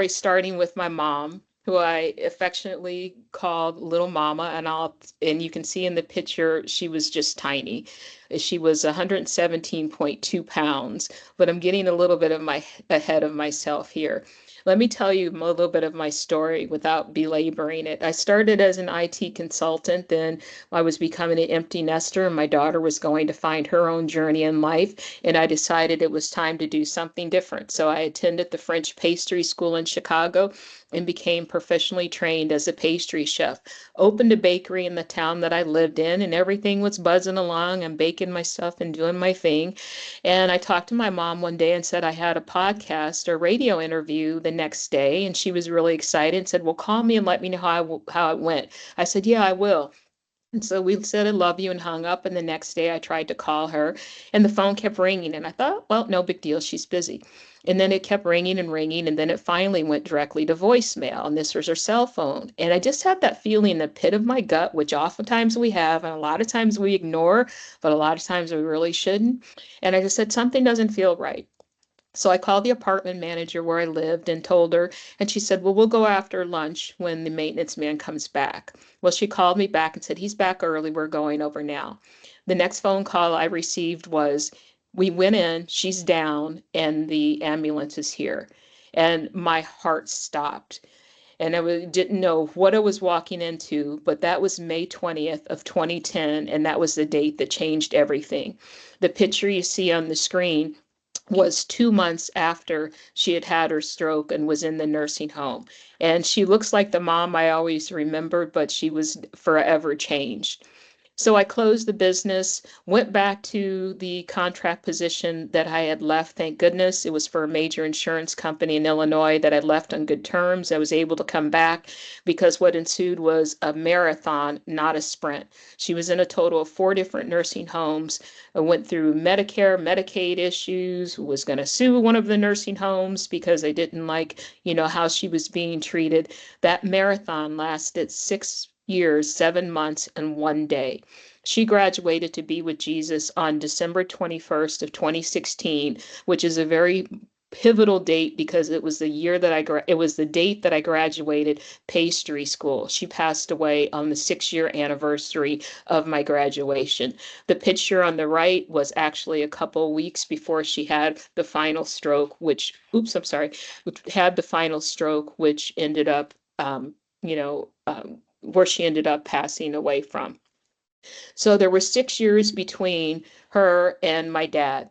starting with my mom, who I affectionately called Little Mama, and you can see in the picture she was just tiny. She was 117.2 pounds, but I'm getting a little bit of my ahead of myself here. Let me tell you a little bit of my story without belaboring it. I started as an IT consultant, then I was becoming an empty nester, and my daughter was going to find her own journey in life, and I decided it was time to do something different. So I attended the French pastry school in Chicago and became professionally trained as a pastry chef. Opened a bakery in the town that I lived in, and everything was buzzing along. I'm baking my stuff and doing my thing. And I talked to my mom one day and said I had a podcast or radio interview the next day, and she was really excited and said, "Well, call me and let me know how it went." I said, "Yeah, I will." And so we said, "I love you," and hung up. And the next day I tried to call her, and the phone kept ringing. And I thought, well, no big deal. She's busy. And then it kept ringing and ringing. And then it finally went directly to voicemail. And this was her cell phone. And I just had that feeling in the pit of my gut, which oftentimes we have, and a lot of times we ignore, but a lot of times we really shouldn't. And I just said, something doesn't feel right. So I called the apartment manager where I lived and told her, and she said, "Well, we'll go after lunch when the maintenance man comes back." Well, she called me back and said, "He's back early. We're going over now." The next phone call I received was, "We went in, she's down, and the ambulance is here." And my heart stopped. And didn't know what I was walking into, but that was May 20th of 2010, and that was the date that changed everything. The picture you see on the screen was 2 months after she had had her stroke and was in the nursing home. And she looks like the mom I always remembered, but she was forever changed. So I closed the business, went back to the contract position that I had left. Thank goodness. It was for a major insurance company in Illinois that I left on good terms. I was able to come back because what ensued was a marathon, not a sprint. She was in a total of 4 different nursing homes. I went through Medicare, Medicaid issues, was going to sue one of the nursing homes because I didn't like, how she was being treated. That marathon lasted 6 years, 7 months, and one day. She graduated to be with Jesus on December 21st of 2016, which is a very pivotal date because it was the year that it was the date that I graduated pastry school. She passed away on the 6-year anniversary of my graduation. The picture on the right was actually a couple weeks before she had the final stroke, which had the final stroke, which ended up, you know, where she ended up passing away from. So there were 6 years between her and my dad.